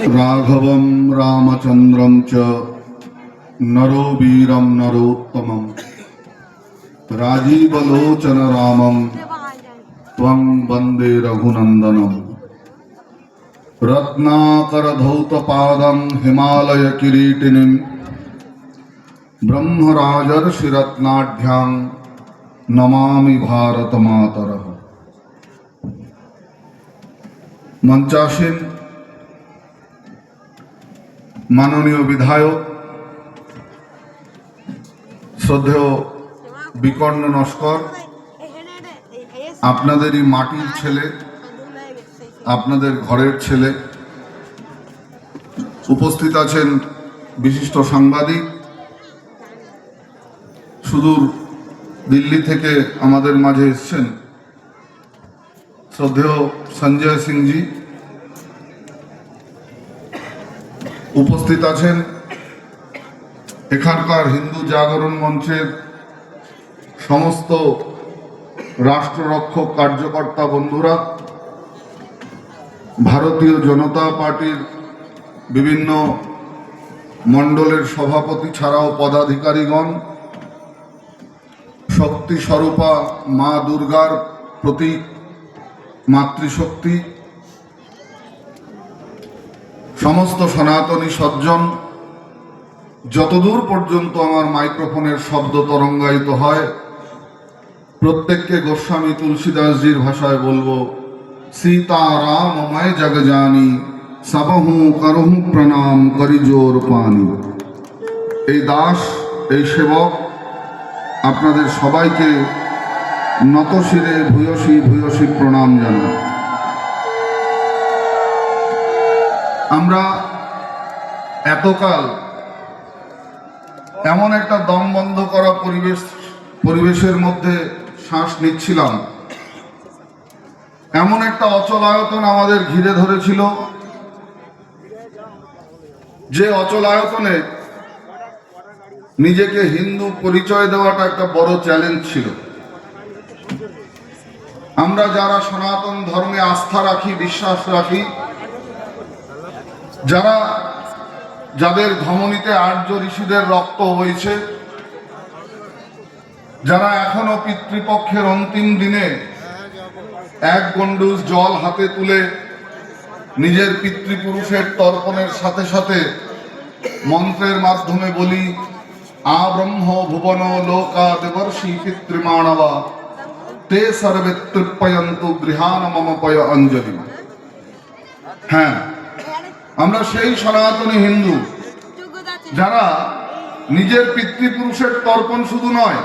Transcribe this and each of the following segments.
राघवं रामचन्द्रं च नरो वीरं नरोत्तमं राजीवलोचन रामं त्वं वन्दे रघुनन्दनं रत्नाकरधौतपादं हिमालयकिरीटिनं ब्रह्मराजर्षिरत्नाढ्यां नमामि भारतमातरः। मंचासीन माननीय विधायक श्रद्धेय विकर्ण नस्कर, आपनादेरই माटिर छेले, आपनादेर घरेर छेले, उपस्थित आছেন विशिष्ट সাংবাদিক, सुदूर दिल्ली থেকে আমাদের মাঝে এসেছেন श्रद्धेय संजय सिंह जी, उपस्थित आছেন एखानकार हिंदू जागरण मंचेर समस्त राष्ट्ररक्षक कार्यकर्ता बंधुरा, भारतीय जनता पार्टीर विभिन्न मंडलेर सभापति छाड़ाओ पदाधिकारीगण, शक्ति स्वरूपा मा दुर्गार प्रतीक मातृशक्ति, समस्त सनातनी सज्जन, যতদূর পর্যন্ত আমার মাইক্রোফোনের শব্দ তরঙ্গায়িত হয় প্রত্যেককে গোস্বামী তুলসীদাসজির ভাষায় বলবো, সীতারামময় জগজানি সবহু করহু প্রণাম করিজোর পানি। এই দাস, এই সেবক আপনাদের সবাইকে নতশিরে ভূয়সী ভূয়সী প্রণাম জানাই। আমরা এতকাল এমন একটা দম বন্ধ করা পরিবেশের মধ্যে শ্বাস নিচ্ছিলাম, এমন একটা অচলায়তন আমাদের ঘিরে ধরেছিল, যে অচলায়তনে নিজেকে হিন্দু পরিচয় দেওয়াটা একটা বড় চ্যালেঞ্জ ছিল। আমরা যারা সনাতন ধর্মে আস্থা রাখি, বিশ্বাস রাখি, যাদের ধমনীতে আর্য ঋষিদের রক্ত হয়েছে, যারা এখনো পিতৃপক্ষের অন্তিম দিনে এক গণ্ডূষ জল হাতে তুলে নিজের পিতৃপুরুষের তর্পণের সাথে সাথে মন্ত্রের মাধ্যমে বলি, আ ব্রহ্ম ভুবন লোকা দেবর্ষি পিতৃমাণবা তে সর্বে তৃপ্যয়ন্তু গৃহান মম পয় অঞ্জলি। হ্যাঁ, আমরা সেই সনাতনী হিন্দু যারা নিজের পিতৃপুরুষের তর্পণ শুধু নয়,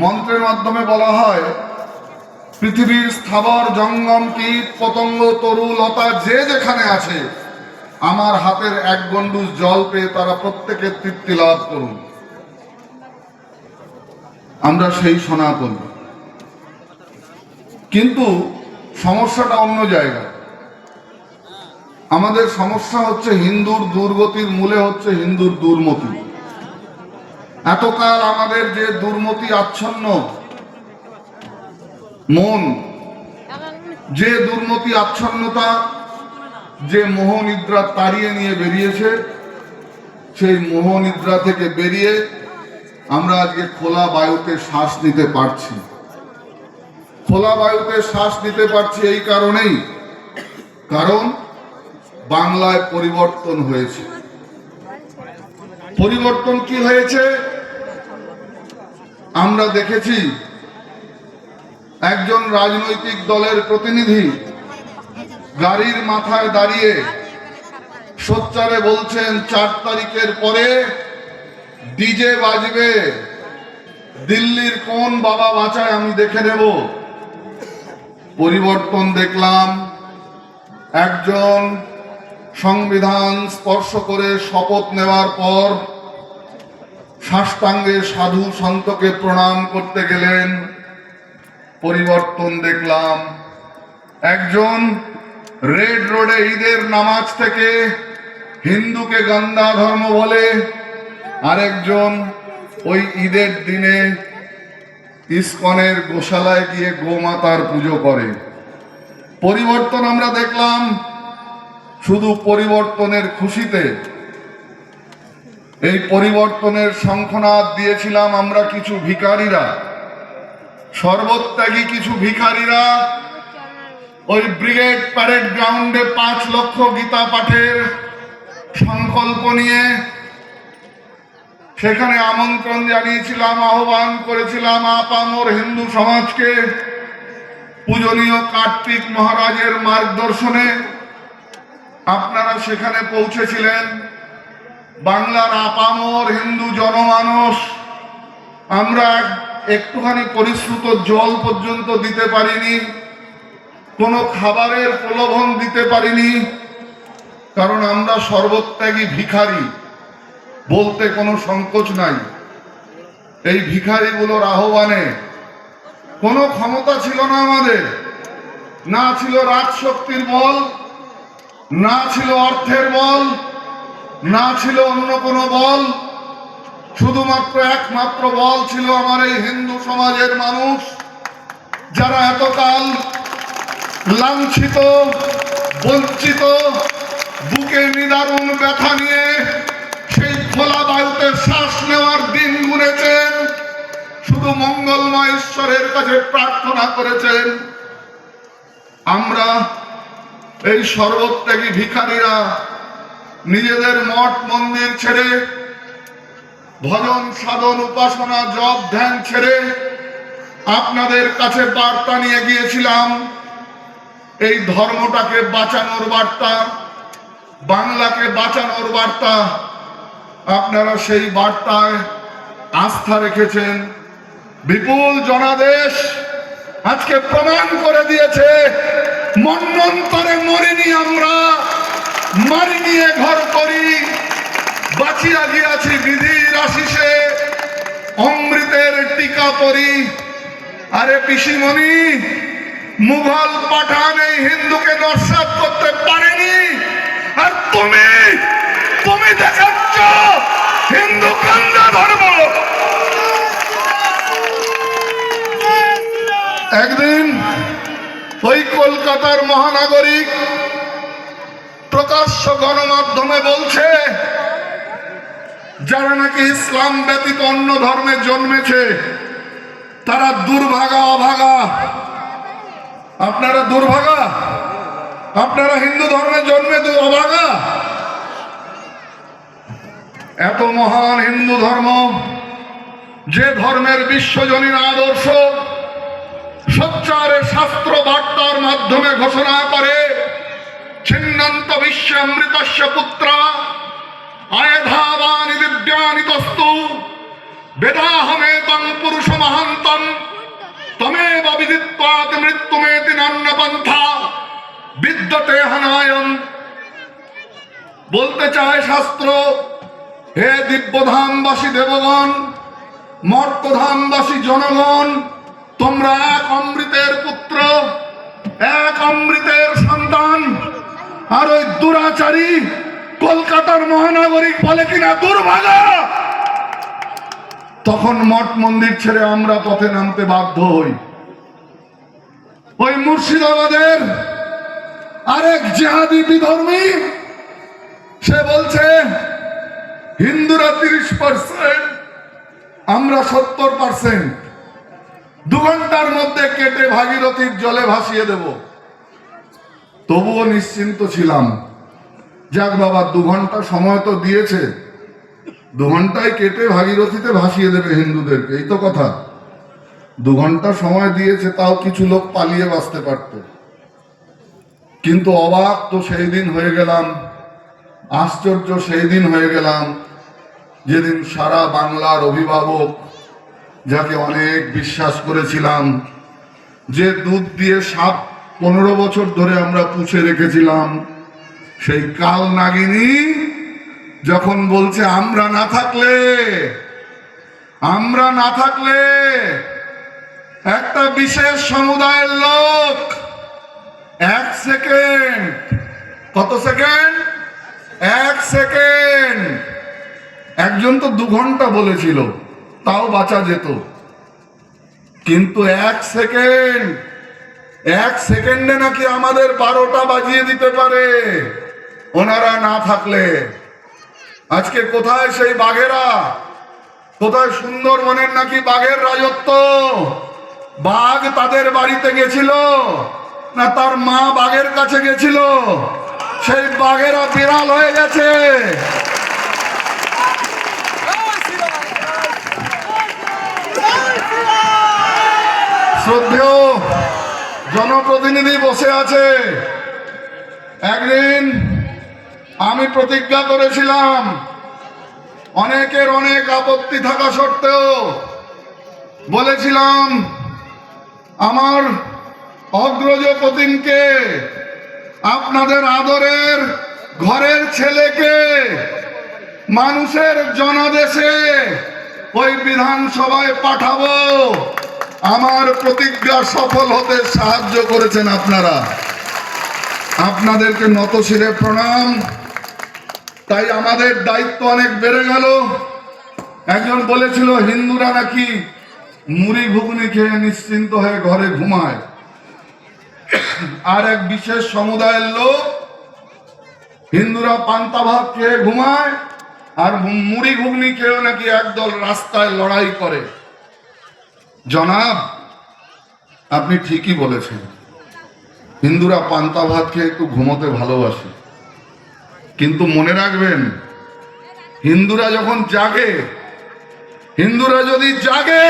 মন্ত্রের মাধ্যমে বলা হয় পৃথিবীর স্থাবর জঙ্গম কীট পতঙ্গ তরু লতা যে যেখানে আছে আমার হাতের এক গণ্ডূষ জল পেয়ে তারা প্রত্যেকে তৃপ্তি লাভ করুন। আমরা সেই সনাতন, কিন্তু সমস্যাটা অন্য জায়গায়। আমাদের সমস্যা হচ্ছে হিন্দুর দুর্গতির মূলে হচ্ছে হিন্দুর দুর্মতি। এতকাল আমাদের যে দুর্মতি আচ্ছন্ন মন, যে দুর্মতি আচ্ছন্নতা, যে মোহনিদ্রা তাড়িয়ে নিয়ে বেরিয়েছে, সেই মোহনিদ্রা থেকে বেরিয়ে আমরা আজকে খোলা বায়ুতে শ্বাস নিতে পারছি। খোলা বায়ুতে শ্বাস নিতে পারছি এই কারণেই, কারণ বাংলায় পরিবর্তন হয়েছে। পরিবর্তন কি হয়েছে আমরা দেখেছি। একজন রাজনৈতিক দলের প্রতিনিধি গাড়ির মাথায় দাঁড়িয়ে সোচ্চারে বলছেন 4 তারিখের পরে ডিজে বাজবে, দিল্লির কোন বাবা বাঁচায় আমি দেখে নেব। পরিবর্তন দেখলাম, একজন সংবিধান স্পর্শ করে শপথ নেওয়ার পর সাষ্টাঙ্গে সাধু সন্তকে প্রণাম করতে গেলেন। পরিবর্তন দেখলাম, একজন রেড রোডে ঈদের নামাজ থেকে হিন্দুকে গন্দা ধর্ম বলে, আরেকজন ওই ঈদের দিনে ইসকনের গোশালায় গিয়ে গোমাতার পুজো করে। পরিবর্তন আমরা দেখলাম, শুধু পরিবর্তনের খুশিতে এই পরিবর্তনের শঙ্খনাদ দিয়েছিলাম আমরা কিছু ভিখারিরা, সর্বত্যাগী কিছু ভিখারিরা। ওই ব্রিগেড প্যারেড গ্রাউন্ডে 5 লক্ষ গীতা পাঠের সংকল্প নিয়ে সেখানে আমন্ত্রণ জানিয়েছিলাম, আহ্বান করেছিলাম আপামর হিন্দু সমাজকে। পূজনীয় কার্তিক মহারাজের মার্গদর্শনে আপনারা সেখানে পৌঁছেছিলেন। বাংলার আপামর হিন্দু জনমানস আমরা একটুখানি পরিশ্রুত জল পর্যন্ত দিতে পারিনি, কোনো খাবারের প্রলোভন দিতে পারিনি, কারণ আমরা সর্বত্যাগী ভিখারি, বলতে কোনো সংকোচ নাই। এই ভিখারিগুলোর আহ্বানে কোনো ক্ষমতা ছিল না আমাদের, না ছিল রাজশক্তির বল, না ছিল অর্থের বল, না ছিল অন্য কোনো বল, শুধুমাত্র একমাত্র বল ছিল আমার এই হিন্দু সমাজের মানুষ, যারা এতকাল লাঞ্ছিত, বঞ্চিত, বুকে নিদারুণ ব্যথা নিয়ে সেই খোলা বায়ুতে শ্বাস নেওয়ার দিন গুনেছেন, শুধু মঙ্গলময় ঈশ্বরের কাছে প্রার্থনা করেছেন। আমরা এই সর্বত্যাগী ভিখারিরা নিজেদের মঠ মন্দির ছেড়ে, ভজন সাধন উপাসনা জপ ধ্যান ছেড়ে আপনাদের কাছে বার্তা নিয়ে গিয়েছিলাম, এই ধর্মটাকে বাঁচানোর বার্তা, বাংলাকে বাঁচানোর বার্তা। আপনারা সেই বার্তায় আস্থা রেখেছেন। বিপুল জনাদেশ আজকে প্রমাণ করে দিয়েছে, মন্বন্তরে মরিনি আমরা, মারি নিয়ে ঘর করি, বাঁচিয়া গিয়াছি বিধির আশিসে, অমৃতের টিকা পরি। আরে পিসিমণি, মুঘল পাঠান এই হিন্দুকে নস্যাৎ করতে পারেনি, আর তুমি দেখাচ্ছ হিন্দু কান্দা ধর্ম। একদিন ওই কলকাতার মহানাগরিক প্রকাশ্য গণমাধ্যমে বলছে, যারা নাকি ইসলাম ব্যতীত অন্য ধর্মে জন্মেছে তারা দুর্ভাগা, অভাগা। আপনারা দুর্ভাগা? আপনারা হিন্দু ধর্মে জন্মে অভাগা? এত মহান হিন্দু ধর্ম, যে ধর্মের বিশ্বজনীন আদর্শ সোচ্চারে শাস্ত্র বার্তার মাধ্যমে ঘোষণা করে, ছিন্নান্ত বিশ্বে অমৃতস্য পুত্রা আয়ধাবানি দিব্যানি তস্তু বেদাহমেতং পুরুষ মহান্তম তমেব বিদিত্বাৎ মৃত্যুমেতি নান্য পন্থা বিদ্যতে হানায়ন। বলতে চায় শাস্ত্র, হে দিব্যধামবাসী দেবগণ, মর্তধামবাসী জনগণ, তোমরা এক অমৃতের পুত্র, এক অমৃতের সন্তান। আর ওই দুরাচারী কলকাতার মহানাগরিক বলে কিনা দুর্ভাগা, তখন মঠ মন্দির ছেড়ে আমরা পথে নামতে বাধ্য হই। ওই মুর্শিদাবাদের আরেক জিহাদি বিধর্মী, সে বলছে হিন্দুরা 30%, আমরা 70%, 2 ঘন্টার মধ্যে কেটে ভাগীরথীর জলে ভাসিয়ে দেব। তবুও নিশ্চিন্ত ছিলাম, যাক বাবা 2 ঘন্টা সময় তো দিয়েছে, 2 ঘন্টায় কেটে ভাগীরথীতে ভাসিয়ে দেবে হিন্দুদেরকে, এই তো কথা। 2 ঘন্টা সময় দিয়েছে, তাও কিছু লোক পালিয়ে বাঁচতে পারত। কিন্তু অবাক তো সেই দিন হয়ে গেলাম, আশ্চর্য সেই দিন হয়ে গেলাম, যেদিন সারা বাংলার অভিভাবক, যাকে অনেক বিশ্বাস করেছিলাম, যে দুধ দিয়ে সাপ 15 বছর ধরে আমরা পুষে রেখেছিলাম, সেই কাল নাগিনী যখন বলছে আমরা না থাকলে একটা বিশেষ সমুদায়ের লোক 1 সেকেন্ড, কত সেকেন্ড? 1 সেকেন্ড। একজন তো 2 ঘন্টা বলেছিল, তাও বাঁচা যেত, কিন্তু এক সেকেন্ডে নাকি আমাদের 12টা বাজিয়ে দিতে পারে ওনারা না থাকলে। আজকে কোথায় সেই বাঘেরা? কোথায় সুন্দরবনের নাকি বাঘের রাজত্ব? বাঘ তাদের বাড়িতে গেছিল না তার মা বাঘের কাছে গেছিল? সেই বাঘেরা বিড়াল হয়ে গেছে। শ্রদ্ধেয় জনপ্রতিনিধি বসে আছে। একদিন আমি প্রতিজ্ঞা করেছিলাম, অনেকের অনেক আপত্তি থাকা সত্ত্বেও বলেছিলাম, আমার অগ্রজ প্রতিমকে, আপনাদের আদরের ঘরের ছেলেকে মানুষের জনাদেশে ওই বিধানসভায় পাঠাবো। আমার প্রতিজ্ঞা সফল হতে সাহায্য করেছেন আপনারা, আপনাদেরকে নতশিরে প্রণাম। তাই আমাদের দায়িত্ব অনেক বেড়ে গেল। একজন বলেছিল হিন্দুরা নাকি মুড়ি ঘুগনি খেয়ে নিশ্চিন্ত হয়ে ঘরে ঘুমায়, আর এক বিশেষ সমুদায়ের লোক হিন্দুরা পান্তা ভাত খেয়ে ঘুমায় আর মুড়ি ঘুগনি খেয়েও নাকি একদল রাস্তায় লড়াই করে। জনাব, আপনি ঠিকই বলেছেন, হিন্দুরা পান্তা ভাত খেয়ে একটু ঘুমোতে ভালোবাসে, কিন্তু মনে রাখবেন, হিন্দুরা যখন জাগে, হিন্দুরা যদি জাগে,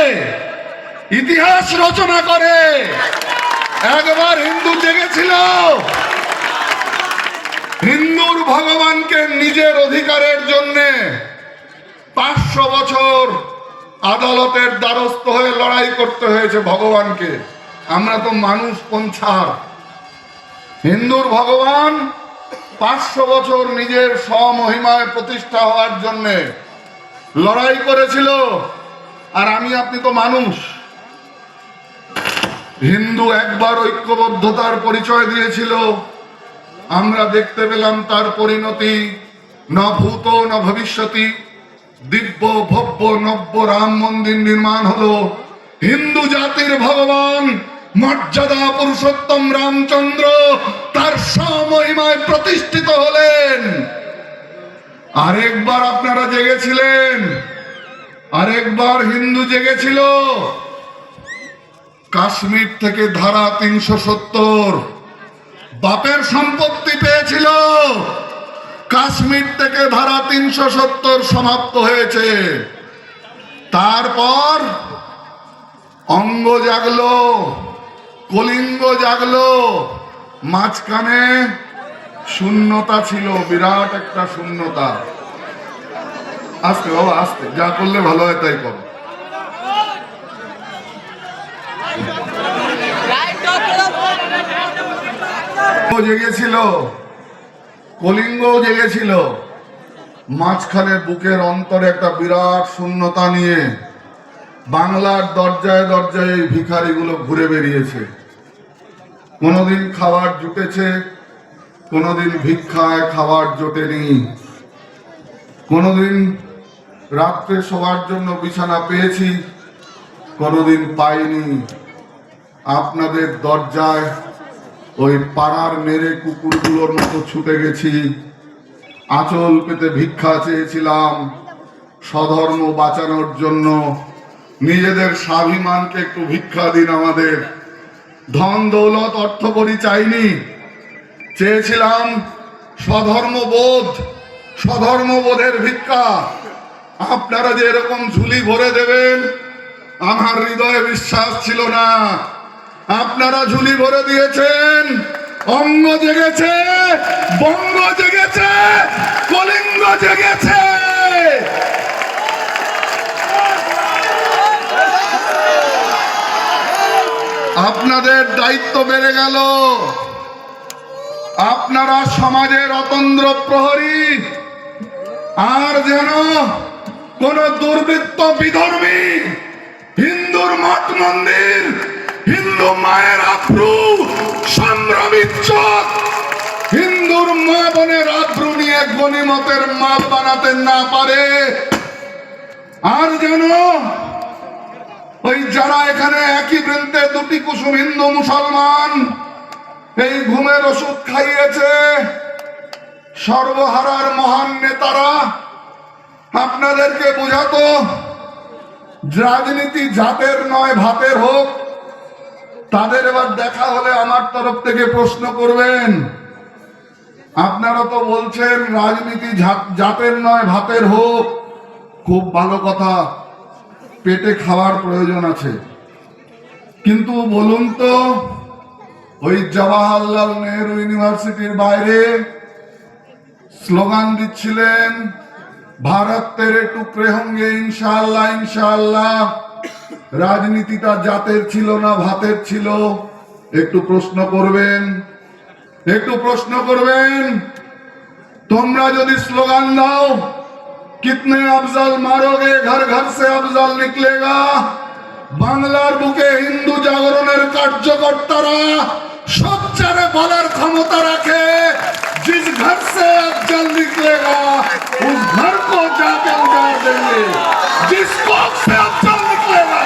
ইতিহাস রচনা করে। একবার হিন্দু জেগেছিল, হিন্দুর ভগবানকে নিজের অধিকারের জন্য 500 বছর আদালতের দ্বারস্থ হয়ে লড়াই করতে হয়েছে ভগবানকে। আমরা তো মানুষ পঞ্ছার। হিন্দুর ভগবান 500 বছর নিজের স্বমহিমায় প্রতিষ্ঠা হওয়ার জন্য লড়াই করেছিল, আর আমি আপনি তো মানুষ। হিন্দু একবার ঐক্যবদ্ধতার পরিচয় দিয়েছিল, আমরা দেখতে পেলাম তার পরিণতি, ন ভূত ন ভবিষ্যতি। দিব্য ভব্য নব্য রাম মন্দির নির্মাণ হলো। হিন্দু জাতির ভগবান মর্যাদা পুরুষোত্তম রামচন্দ্র তার স্বমহিমায় প্রতিষ্ঠিত হলেন। আরেকবার আপনারা জেগেছিলেন, আরেকবার হিন্দু জেগেছিল। কাশ্মীর থেকে ধারা 370 বাপের সম্পত্তি পেয়েছিল, কাশ্মীর থেকে ধারা 370 সমাপ্ত হয়েছে। তারপর অঙ্গ জাগলো, কলিঙ্গ জাগলো, মাঝখানে শূন্যতা ছিল, বিরাট একটা শূন্যতা। আস্তে বাবা আস্তে, যা করলে ভালো হয় তাই করো। জেগেছিল, কলিঙ্গ জেগেছিল, মাঝখানে বুকের অন্তরে একটা বিরাট শূন্যতা নিয়ে বাংলার দরজায় দরজায় এই ভিখারিগুলো ঘুরে বেরিয়েছে। কোনোদিন খাবার জুটেছে, কোনোদিন ভিক্ষায় খাবার জোটেনি, কোনোদিন রাত্রে শোয়ার জন্য বিছানা পেয়েছি, কোনোদিন পাইনি। আপনাদের দরজায় ওই পাড়ার মেরে কুকুরগুলোর মতো ছুটে গেছি, আঁচল পেতে ভিক্ষা চেয়েছিলাম, স্বধর্ম বাঁচানোর জন্য। নিজেদের স্বাভিমানকে একটু ভিক্ষা দিন আমাদের। ধন দৌলত অর্থ করি চাইনি, চেয়েছিলাম স্বধর্মবোধ, স্বধর্মবোধের ভিক্ষা। আপনারা যে এরকম ঝুলি ভরে দেবেন আমার হৃদয়ে বিশ্বাস ছিল না। আপনারা ঝুলি ভরে দিয়েছেন। অঙ্গ জেগেছে, বঙ্গ জেগেছে, কলিঙ্গ জেগেছে। আপনাদের দায়িত্ব বেড়ে গেল। আপনারা সমাজের অতন্দ্র প্রহরী। আর যেন কোন দুর্বৃত্ত বিধর্মী হিন্দুর মঠ মন্দির, হিন্দু মায়ের আব্রু, সংগ্রামী চক, হিন্দুর মা বোনের আব্রু নিয়ে গনিমতের মাল বানাতে না পারে। আর যেন ওই যারা এখানে একই বৃন্তে দুটি কুসুম হিন্দু মুসলমান এই ঘুমের ওষুধ খাইয়েছে সর্বহারার মহান নেতারা, আপনাদেরকে বোঝাতো রাজনীতি জাতের নয় ভাতের হোক। তাদের এবার দেখা হলে আমার তরফ থেকে প্রশ্ন করবেন, আপনারা তো বলছেন রাজনীতি জাতের নয় ভাতের হোক, খুব ভালো কথা, পেটে খাওয়ার প্রয়োজন আছে, কিন্তু বলুন তো ওই জওয়াহরলাল নেহরু ইউনিভার্সিটির বাইরে স্লোগান দিচ্ছিলেন ভারত তেরে টুকরে হোঙ্গে ইনশাআল্লাহ ইনশাআল্লাহ, রাজনীতিটা জাতের ছিল না ভাতের ছিল? একটু প্রশ্ন করবেন, একটু প্রশ্ন করবেন। তোমরা যদি স্লোগান দাও কিতনে আফজল মারোগে ঘর ঘর সে আফজল নিকলেগা, বাংলার বুকে হিন্দু জাগরণের কার্যকর্তারা সচ্চারে বলার ক্ষমতা রাখে जिस घर से अफजल निकलेगा उस घर को जाके उजाड़ देंगे, जिस कोख से अफजल निकलेगा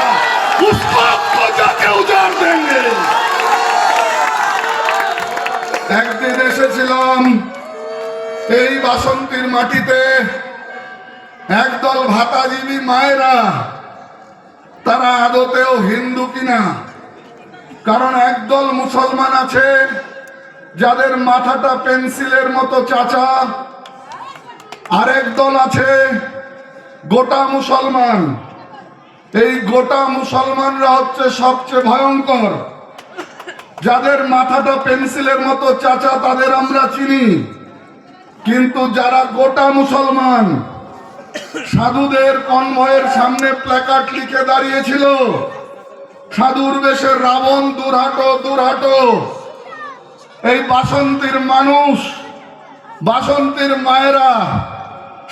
उस कोख को जाके उजाड़ देंगे। একদিন এসেছিলাম এই বাসন্তীর মাটিতে, একদল ভাতাজীবী মায়েরা, তারা আদতেও হিন্দু কিনা, কারণ একদল মুসলমান আছে যাদের মাথাটা পেন্সিলের মতো চাচা, আরেক দল আছে গোটা মুসলমান। এই গোটা মুসলমানরা হচ্ছে সবচেয়ে ভয়ঙ্কর। যাদের মাথাটা পেন্সিলের মতো চাচা তাদের আমরা চিনি, কিন্তু যারা গোটা মুসলমান, সাধুদের কনভয়ের সামনে প্ল্যাকার্ড লিখে দাঁড়িয়েছিল সাধুর বেশে রাবণ দূর হাটো দূর হাটো। এই বাসন্তীর মানুষ, বাসন্তীর মায়েরা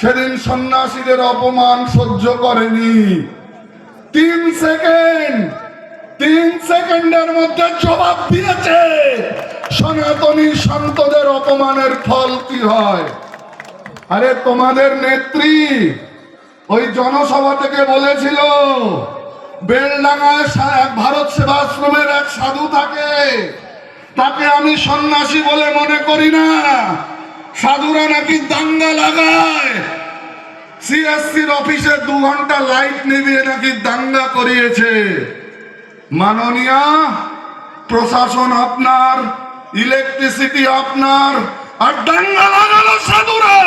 সেদিন সন্ন্যাসীদের অপমান সহ্য করেনি। 3 সেকেন্ডের মধ্যে জবাব দিয়েছে সনাতনী সন্তদের অপমানের ফল কি হয়। আরে তোমাদের নেত্রী ওই জনসভা থেকে বলেছিল বেলডাঙ্গায় ভারত সেবাশ্রমের এক সাধু থাকে, তাকে আমি সন্ন্যাসী বলে মনে করি না। সাধুরা নাকি দাঙ্গা লাগায়, সিএসসির অফিসে 2 ঘন্টা লাইট নিভিয়ে নাকি দাঙ্গা করিয়েছে। মাননীয়া, প্রশাসন আপনার, ইলেকট্রিসিটি আপনার, আর দাঙ্গা লাগালো সাধুরা।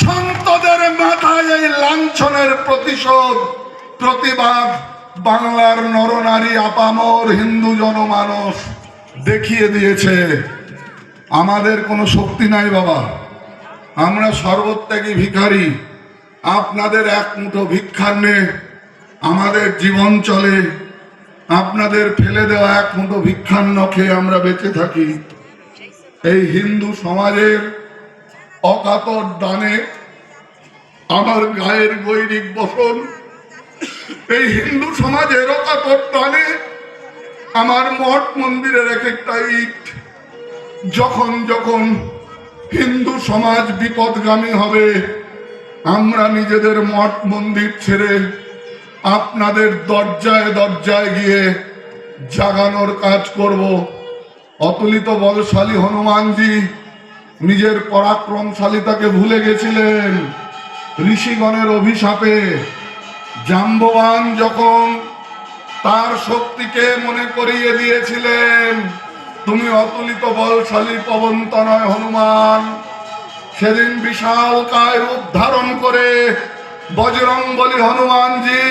সন্তদের মাথায় এই লাঞ্ছনের প্রতিশোধ, প্রতিবাদ বাংলার নরনারী আপামর হিন্দু জনমানস দেখিয়ে দিয়েছে। আমাদের কোনো শক্তি নাই বাবা, আমরা সর্বত্যাগী ভিখারি। আপনাদের এক মুঠো ভিক্ষান্নে আমাদের জীবন চলে, আপনাদের ফেলে দেওয়া এক মুঠো ভিক্ষান্ন খেয়ে আমরা বেঁচে থাকি। এই হিন্দু সমাজের অকাতর দানে আমার গায়ের গৈরিক বসন, এই হিন্দু সমাজের অকাতর দানে আমার মঠ মন্দিরের এক একটা ইট। যখন যখন হিন্দু সমাজ বিপদগামী হবে, আমরা নিজেদের মঠ মন্দির ছেড়ে আপনাদের দরজায় দরজায় গিয়ে জাগানোর কাজ করব। অতুলিত বলশালী হনুমানজি নিজের পরাক্রমশালিতাকে ভুলে গেছিলেন ঋষিগণের অভিশাপে। জাম্ববান যখন তার শক্তিকে মনে করিয়ে দিয়েছিলেন তুমি অতুলিত বলশালী পবনতনয় হনুমান, সেদিন বিশাল কায় রূপ ধারণ করে বজরংবলী হনুমানজি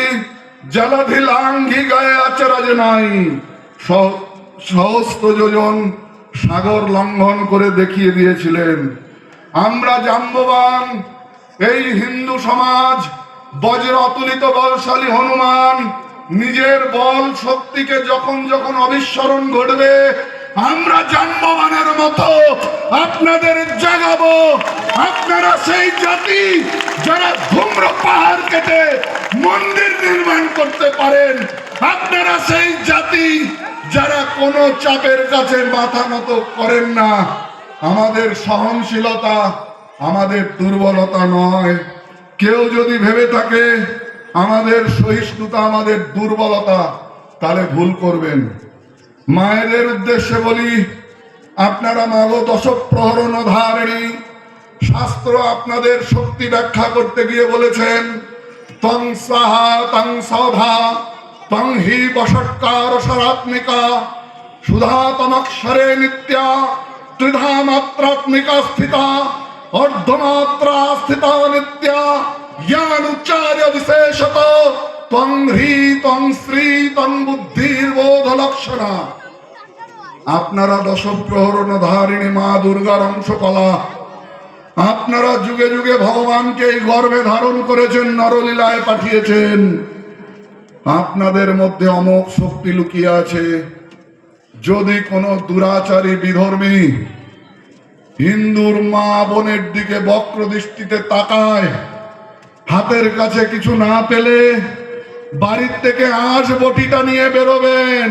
জলধি লাঙ্ঘি গায়ে আচরজ নাই, সহস্র যোজন সাগর লঙ্ঘন করে দেখিয়ে দিয়েছিলেন। আমরা জাম্ববান, এই হিন্দু সমাজ বজ্র অতুলিত বলশালী হনুমান নিজের বল শক্তিকে যখন যখন অবিস্মরণ ঘটবে, আমরা জাম্ববানের মতো আপনাদের জাগাবো। আপনারা সেই জাতি যারা ধূম্র পাহাড় কেটে মন্দির নির্মাণ করতে পারেন, আপনারা সেই জাতি যারা কোনো চাপের কাছে মাথা নত করেন না। আমাদের সহনশীলতা আমাদের দুর্বলতা নয়। কেউ যদি ভেবে থাকে আমাদের সহিষ্ণুতা আমাদের দুর্বলতা, তাহলে ভুল করবেন। মায়েদের উদ্দেশ্যে বলি, আপনারা মাগো দশপ্রহরণ ধারিণী, শাস্ত্র আপনাদের শক্তি ব্যাখ্যা করতে গিয়ে বলেছেন তং স্বাহা তং সৌধা তং হি বষট্কার সরাত্মিকা সুধা তমক্ষরে নিত্যা ত্রিধা মাত্রাত্মিকা স্থিতা অর্ধমাত্রা স্থিতা নিত্যা জ্ঞানুচ্চার্য বিশেষত ত্বং হ্রি ত্বং শ্রী ত্বং বুদ্ধির বোধ লক্ষণা। আপনারা দশপ্রহরণ ধারিণী মা দুর্গার অংশকলা। আপনারা যুগে যুগে ভগবানকে এই গর্ভে ধারণ করেছেন, নরলীলায় পাঠিয়েছেন। আপনাদের মধ্যে অমোঘ শক্তি লুকিয়ে আছে। যদি কোনো দুরাচারী বিধর্মী হিন্দুর মা বোনের দিকে বক্র দৃষ্টিতে তাকায়, হাতের কাছে কিছু না পেলে বাড়ির থেকে আঁশ বটিটা নিয়ে বেরোবেন।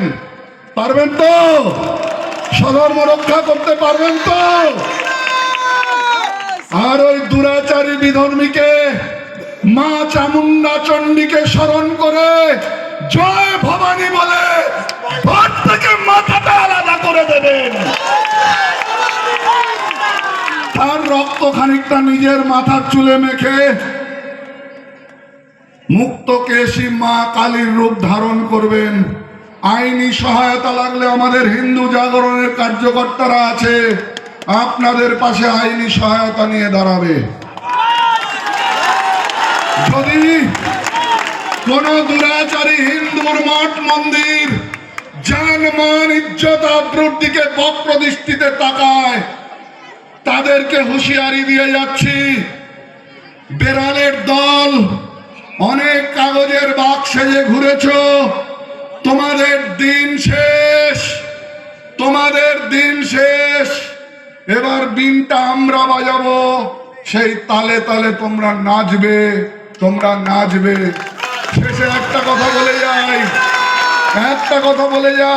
পারবেন তো? স্বধর্ম রক্ষা করতে পারবেন তো? আর ওই দুরাচারী বিধর্মীকে মা চামুন্ডা চণ্ডীকে স্মরণ করে জয় ভবানী বলে ঘর থেকে মাথাটা আলাদা করে দেবেন। তার রক্ত খানিকটা নিজের মাথার চুলে মেখে মুক্ত কেশী মা কালীর রূপ ধারণ করবেন। আইনি সহায়তা লাগলে আমাদের হিন্দু জাগরণের কার্যকর্তারা আছে, আপনাদের পাশে আইনি সহায়তা নিয়ে দাঁড়াবে। যদি কোন দুরাচারী হিন্দুর মঠ মন্দির জান মান ইজ্জত আব্রুর দিকে বক্র দৃষ্টিতে তাকায়, তাদেরকে হুঁশিয়ারি দিয়ে যাচ্ছি, বেড়ালের দল অনেক কাগজের বাক্স সেজে ঘুরেছ, তোমাদের দিন শেষ, তোমাদের দিন শেষ। এবার বিনটা আমরা বাজাবো, সেই তালে তালে তোমরা নাচবে, তোমরা নাচবে। শেষে একটা কথা বলে যাই, একটা কথা বলে যাই।